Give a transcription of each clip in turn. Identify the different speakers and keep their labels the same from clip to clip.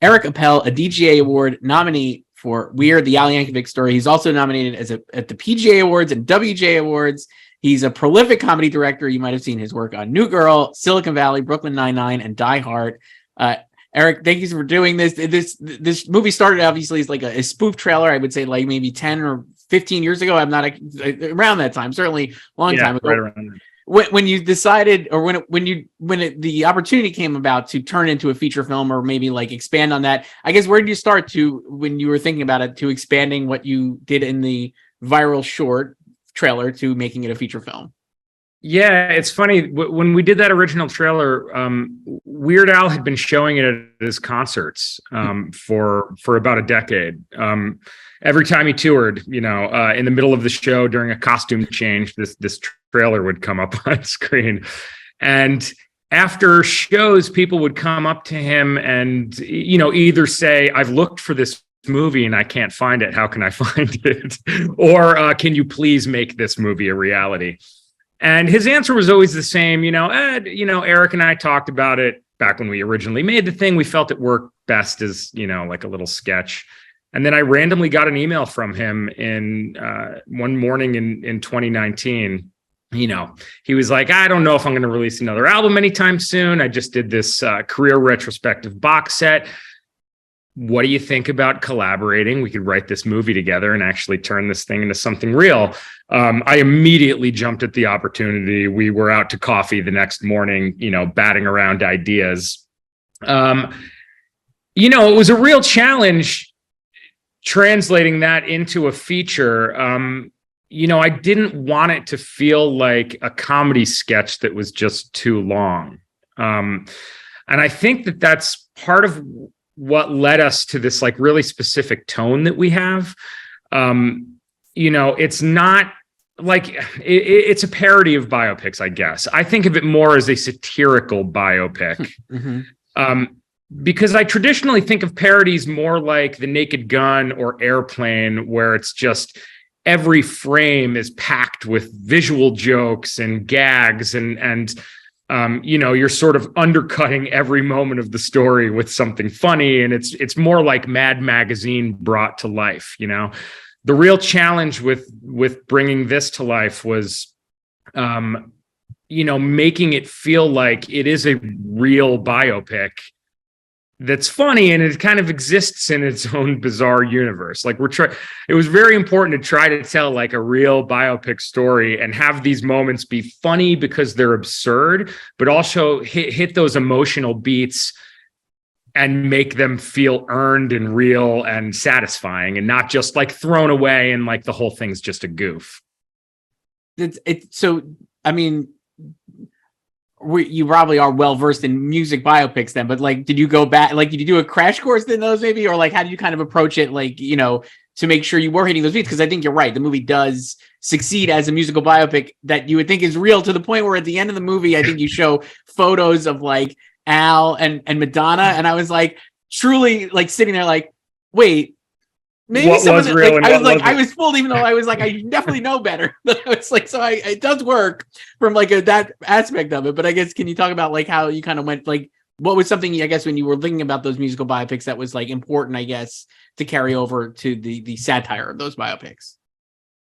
Speaker 1: Eric Appel, a DGA Award nominee for Weird, the Al Yankovic Story. He's also nominated at the PGA Awards and WGA Awards. He's a prolific comedy director. You might have seen his work on New Girl, Silicon Valley, Brooklyn Nine-Nine, and Die Hard. Eric, thank you for doing this. This movie started obviously as like a spoof trailer. I would say like maybe 10 or 15 years ago. I'm not around that time, certainly a long time ago. Right around there. When you decided, or the opportunity came about to turn into a feature film, or maybe like expand on that, I guess, where did you start when you were thinking about it, to expanding what you did in the viral short trailer to making it a feature film?
Speaker 2: Yeah, it's funny. When we did that original trailer, Weird Al had been showing it at his concerts for about a decade. Every time he toured, in the middle of the show during a costume change, this trailer would come up on screen. And after shows, people would come up to him and, either say, "I've looked for this movie and I can't find it. How can I find it?" Or, "Can you please make this movie a reality?" And his answer was always the same. Ed, Eric and I talked about it back when we originally made the thing. We felt it worked best as, like a little sketch. And then I randomly got an email from him in one morning in 2019. He was like, "I don't know if I'm going to release another album anytime soon. I just did this career retrospective box set. What do you think about collaborating? We could write this movie together and actually turn this thing into something real." I immediately jumped at the opportunity. We were out to coffee the next morning, batting around ideas. It was a real challenge translating that into a feature. I didn't want it to feel like a comedy sketch that was just too long. And I think that that's part of what led us to this like really specific tone that we have. It's not like it's a parody of biopics, I guess. I think of it more as a satirical biopic. Because I traditionally think of parodies more like The Naked Gun or Airplane, where it's just every frame is packed with visual jokes and gags and you're sort of undercutting every moment of the story with something funny. And it's more like Mad Magazine brought to life. The real challenge with bringing this to life was, making it feel like it is a real biopic that's funny, and it kind of exists in its own bizarre universe. Like it was very important to try to tell like a real biopic story and have these moments be funny because they're absurd, but also hit those emotional beats and make them feel earned and real and satisfying, and not just like thrown away and like the whole thing's just a goof.
Speaker 1: You probably are well versed in music biopics then, but like, did you go back, like, did you do a crash course in those maybe, or like, how did you kind of approach it, like, to make sure you were hitting those beats? Because I think you're right, the movie does succeed as a musical biopic that you would think is real, to the point where at the end of the movie, I think you show photos of like Al and Madonna, and I was like, truly like sitting there like, wait, maybe
Speaker 2: what was real?
Speaker 1: Like, I was fooled, even though I was like, I definitely know better. But I was like, so it does work from like that aspect of it. But I guess, can you talk about like how you kind of went, like, what was something, I guess, when you were thinking about those musical biopics that was like important, I guess, to carry over to the satire of those biopics?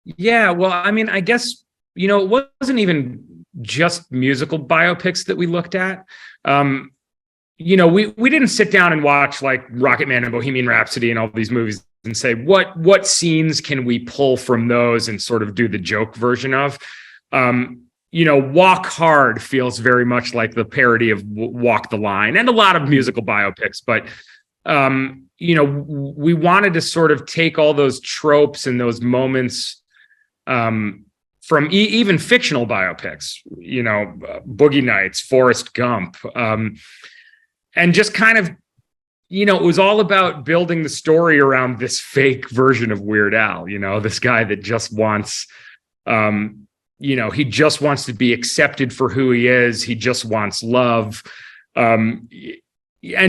Speaker 2: Yeah, well, I guess, it wasn't even just musical biopics that we looked at. We didn't sit down and watch like Rocket Man and Bohemian Rhapsody and all these movies and say, what scenes can we pull from those and sort of do the joke version of. Walk Hard feels very much like the parody of Walk the Line, and a lot of musical biopics. But, we wanted to sort of take all those tropes and those moments from even fictional biopics, Boogie Nights, Forrest Gump, and just kind of, it was all about building the story around this fake version of Weird Al, this guy that just wants, he just wants to be accepted for who he is. He just wants love. And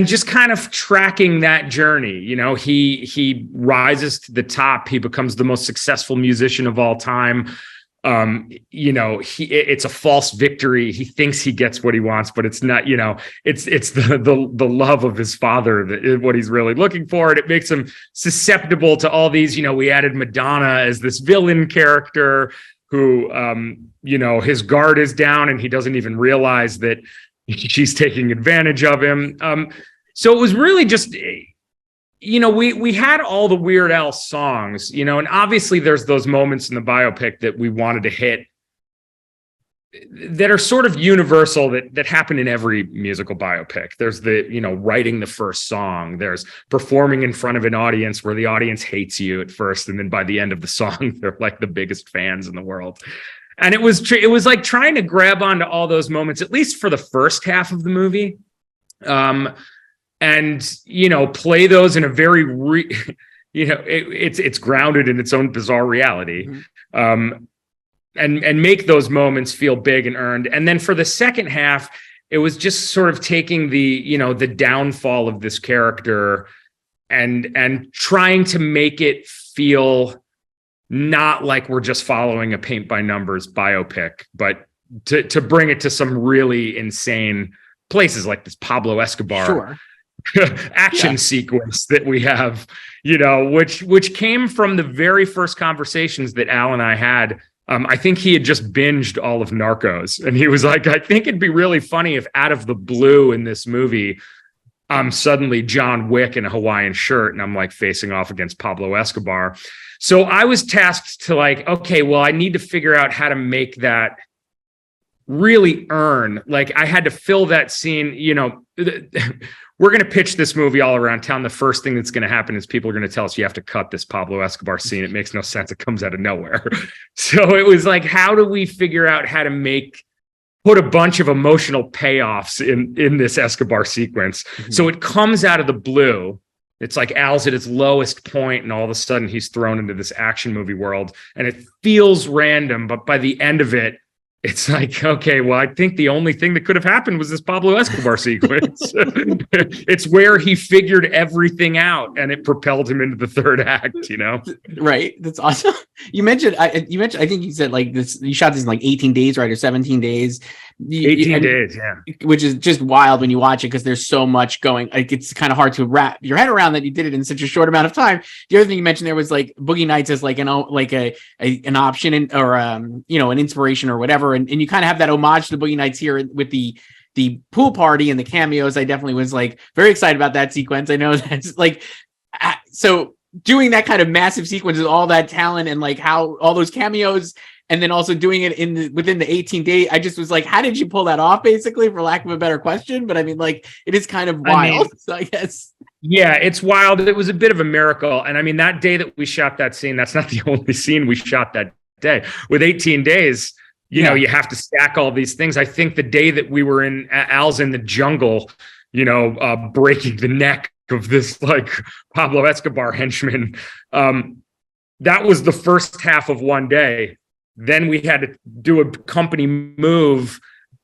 Speaker 2: just kind of tracking that journey. He rises to the top. He becomes the most successful musician of all time. It's a false victory. He thinks he gets what he wants, but it's not, it's the love of his father that is what he's really looking for. And it makes him susceptible to all these, we added Madonna as this villain character who, his guard is down and he doesn't even realize that she's taking advantage of him. So it was really just, we had all the Weird Al songs, and obviously there's those moments in the biopic that we wanted to hit that are sort of universal that happen in every musical biopic. There's the, writing the first song. There's performing in front of an audience where the audience hates you at first. And then by the end of the song, they're like the biggest fans in the world. And it was like trying to grab onto all those moments, at least for the first half of the movie. And play those in a very it's grounded in its own bizarre reality. And make those moments feel big and earned. And then for the second half, it was just sort of taking the the downfall of this character and trying to make it feel not like we're just following a paint by numbers biopic, but to bring it to some really insane places like this Pablo Escobar action sequence that we have, which came from the very first conversations that Al and I had. I think he had just binged all of Narcos and he was like, I think it'd be really funny if out of the blue in this movie, I'm suddenly John Wick in a Hawaiian shirt and I'm like facing off against Pablo Escobar. So I was tasked to okay, well, I need to figure out how to make that really earn. I had to fill that scene, we're going to pitch this movie all around town. The first thing that's going to happen is people are going to tell us you have to cut this Pablo Escobar scene. It makes no sense. It comes out of nowhere. So it was like, how do we figure out how to put a bunch of emotional payoffs in this Escobar sequence? Mm-hmm. So it comes out of the blue. It's like Al's at its lowest point, and all of a sudden he's thrown into this action movie world, and it feels random. But by the end of it, it's like, okay, well, I think the only thing that could have happened was this Pablo Escobar sequence. It's where he figured everything out and it propelled him into the third act, Right.
Speaker 1: That's awesome. You mentioned, I think you said this, you shot this in 18 days, right? Or 17 days.
Speaker 2: 18 days, yeah.
Speaker 1: Which is just wild when you watch it because there's so much going. It's kind of hard to wrap your head around that you did it in such a short amount of time. The other thing you mentioned there was Boogie Nights as an option or an inspiration or whatever, and you kind of have that homage to Boogie Nights here with the pool party and the cameos. I definitely was very excited about that sequence. I know that's so doing that kind of massive sequence with all that talent and how all those cameos. And then also doing it within the 18 days, I just was how did you pull that off, basically, for lack of a better question? But I mean, it is kind of wild, so I guess.
Speaker 2: Yeah, it's wild. It was a bit of a miracle. And I mean, that day that we shot that scene, that's not the only scene we shot that day. With 18 days, you have to stack all these things. I think the day that we were Al's in the jungle, breaking the neck of this Pablo Escobar henchman, that was the first half of one day. Then we had to do a company move,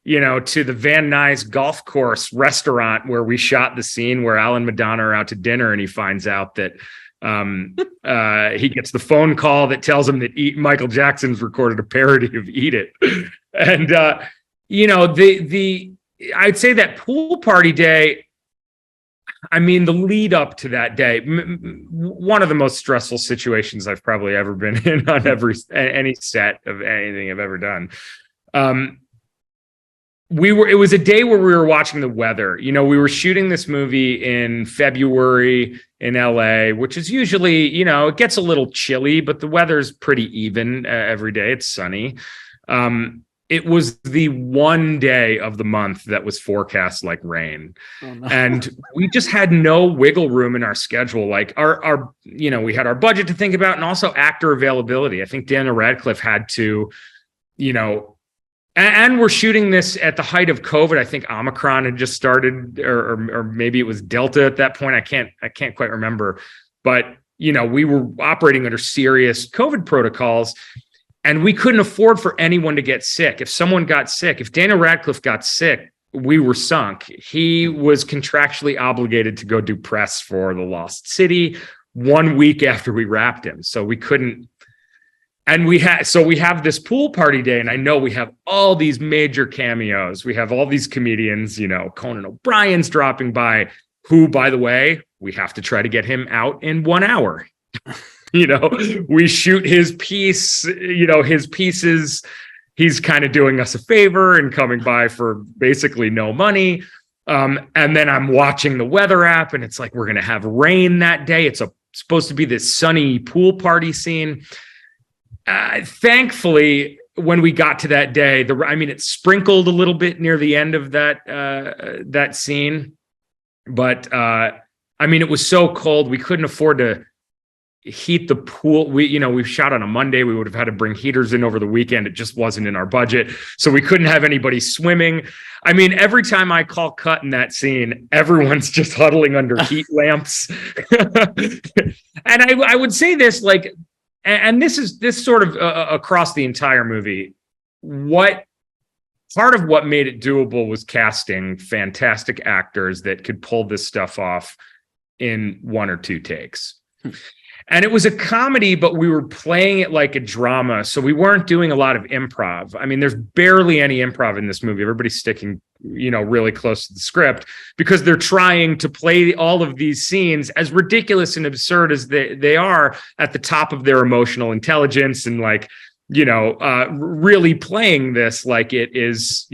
Speaker 2: to the Van Nuys golf course restaurant where we shot the scene where Al and Madonna are out to dinner, and he finds out that he gets the phone call that tells him that Michael Jackson's recorded a parody of "Eat It," and I'd say that pool party day. I mean, the lead up to that day, one of the most stressful situations I've probably ever been in on any set of anything I've ever done. It was a day where we were watching the weather. We were shooting this movie in February in LA, which is usually, it gets a little chilly, but the weather's pretty even every day. It's sunny. It was the one day of the month that was forecast like rain. Oh, no. And we just had no wiggle room in our schedule. Our we had our budget to think about and also actor availability. I think Daniel Radcliffe had to, and we're shooting this at the height of COVID. I think Omicron had just started or maybe it was Delta at that point. I can't quite remember, but we were operating under serious COVID protocols. And we couldn't afford for anyone to get sick. If someone got sick, if Daniel Radcliffe got sick, we were sunk. He was contractually obligated to go do press for The Lost City 1 week after we wrapped him. So we couldn't, And we have this pool party day, and I know we have all these major cameos. We have all these comedians, Conan O'Brien's dropping by, who, by the way, we have to try to get him out in 1 hour. We shoot his piece, his pieces. He's kind of doing us a favor and coming by for basically no money. And then I'm watching the weather app, and it's like, we're going to have rain that day. It's supposed to be this sunny pool party scene. Thankfully, when we got to that day, it sprinkled a little bit near the end of that scene, but it was so cold we couldn't afford to heat the pool. We shot on a Monday. We would have had to bring heaters in over the weekend. It just wasn't in our budget, so we couldn't have anybody swimming. Every time I call cut in that scene, everyone's just huddling under heat lamps. And I would say this, like. And this sort of across the entire movie. Part of what made it doable was casting fantastic actors that could pull this stuff off in 1 or 2 takes. And it was a comedy, but we were playing it like a drama. So we weren't doing a lot of improv. There's barely any improv in this movie. Everybody's sticking, really close to the script because they're trying to play all of these scenes, as ridiculous and absurd as they are, at the top of their emotional intelligence, and really playing this like it is,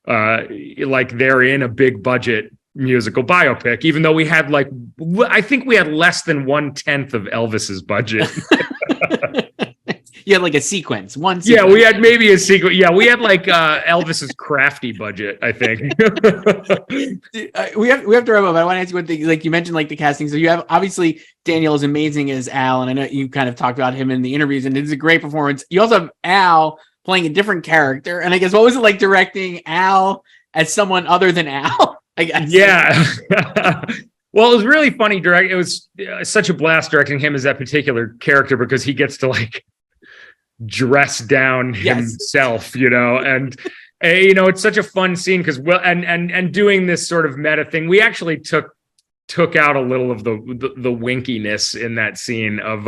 Speaker 2: like they're in a big budget musical biopic, even though we had I think we had less than 1/10 of Elvis's budget.
Speaker 1: You had like a sequence.
Speaker 2: Yeah, we had maybe a sequence. Yeah, we had like Elvis's crafty budget, I think.
Speaker 1: we have to wrap up. I want to ask you one thing. Like you mentioned, like the casting. So you have, obviously, Daniel is amazing as Al, and I know you kind of talked about him in the interviews, and it's a great performance. You also have Al playing a different character, and I guess, what was it like directing Al as someone other than Al? I guess. Yeah.
Speaker 2: Well, it was really funny. It was such a blast directing him as that particular character, because he gets to dress down himself, and it's such a fun scene because and doing this sort of meta thing, we actually took out a little of the winkiness in that scene of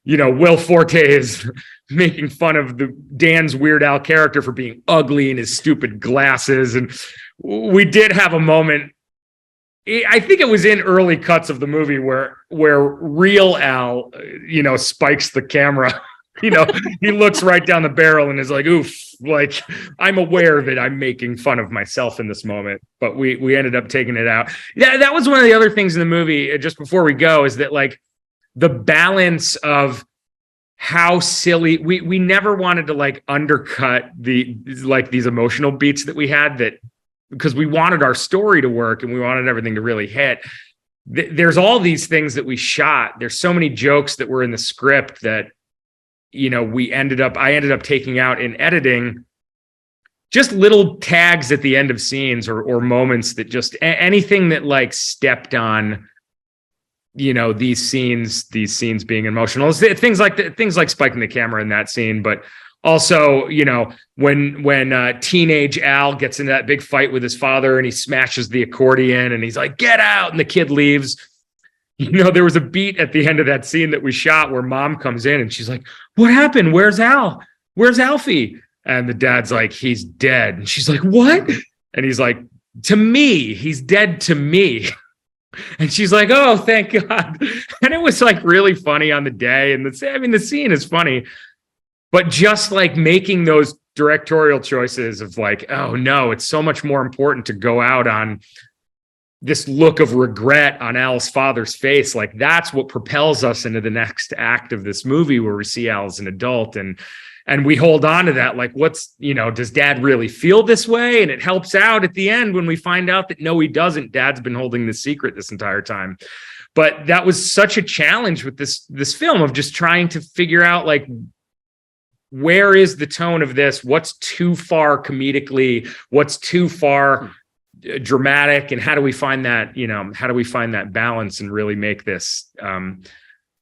Speaker 2: Will Forte is making fun of Dan's Weird Al character for being ugly and his stupid glasses, and we did have a moment. I think it was in early cuts of the movie where real Al, spikes the camera. He looks right down the barrel and is like, oof, like, I'm aware that I'm making fun of myself in this moment, but we ended up taking it out. Yeah, that was one of the other things in the movie, just before we go, is that the balance of how silly, we never wanted to undercut these emotional beats that we had, that because we wanted our story to work and we wanted everything to really hit. There's all these things that we shot. There's so many jokes that were in the script that, I ended up taking out in editing, just little tags at the end of scenes or moments that just anything that stepped on, these scenes being emotional. Things like spiking the camera in that scene, but also, when teenage Al gets into that big fight with his father and he smashes the accordion and he's like, get out, and the kid leaves. There was a beat at the end of that scene that we shot where mom comes in and she's like, what happened? Where's Al? Where's Alfie? And the dad's like, he's dead. And she's like, what? And he's like, to me, he's dead to me. And she's like, oh, thank God. And it was really funny on the day. And the scene is funny, but just making those directorial choices of oh no, it's so much more important to go out on this look of regret on Al's father's face. That's what propels us into the next act of this movie, where we see Al as an adult, and we hold on to that. Does dad really feel this way? And it helps out at the end when we find out that no, he doesn't. Dad's been holding this secret this entire time. But that was such a challenge with this film, of just trying to figure out where is the tone of this? What's too far comedically? What's too far dramatic? And how do we find that, balance and really make this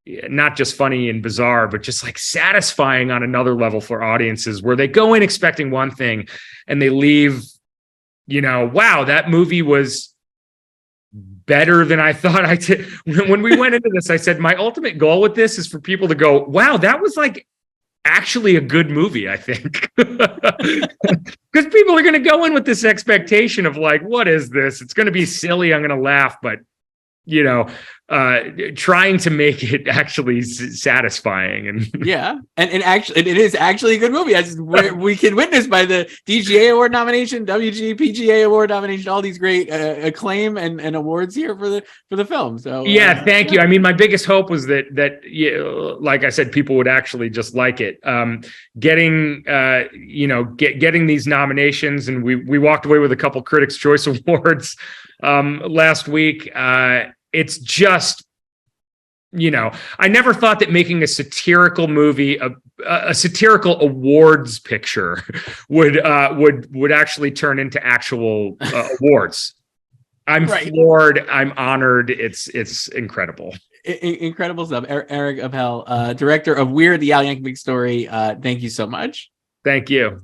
Speaker 2: not just funny and bizarre, but just satisfying on another level for audiences, where they go in expecting one thing and they leave, wow, that movie was better than I thought. When we went into this, I said, my ultimate goal with this is for people to go, wow, that was actually a good movie, I think. Because people are going to go in with this expectation of like, what is this? It's going to be silly. I'm going to laugh, but trying to make it actually satisfying. And
Speaker 1: and actually, it is actually a good movie, as we can witness by the DGA award nomination, WGPGA award nomination, all these great acclaim and awards here for the film. So
Speaker 2: thank you. I mean, my biggest hope was that like I said, people would actually just like it. Getting these nominations, and we walked away with a couple Critics' Choice Awards last week. It's just, I never thought that making a satirical movie, a satirical awards picture would actually turn into actual awards. I'm floored. I'm honored. It's incredible.
Speaker 1: Incredible stuff. Eric Appel, director of Weird: The Al Yankovic Story. Thank you so much.
Speaker 2: Thank you.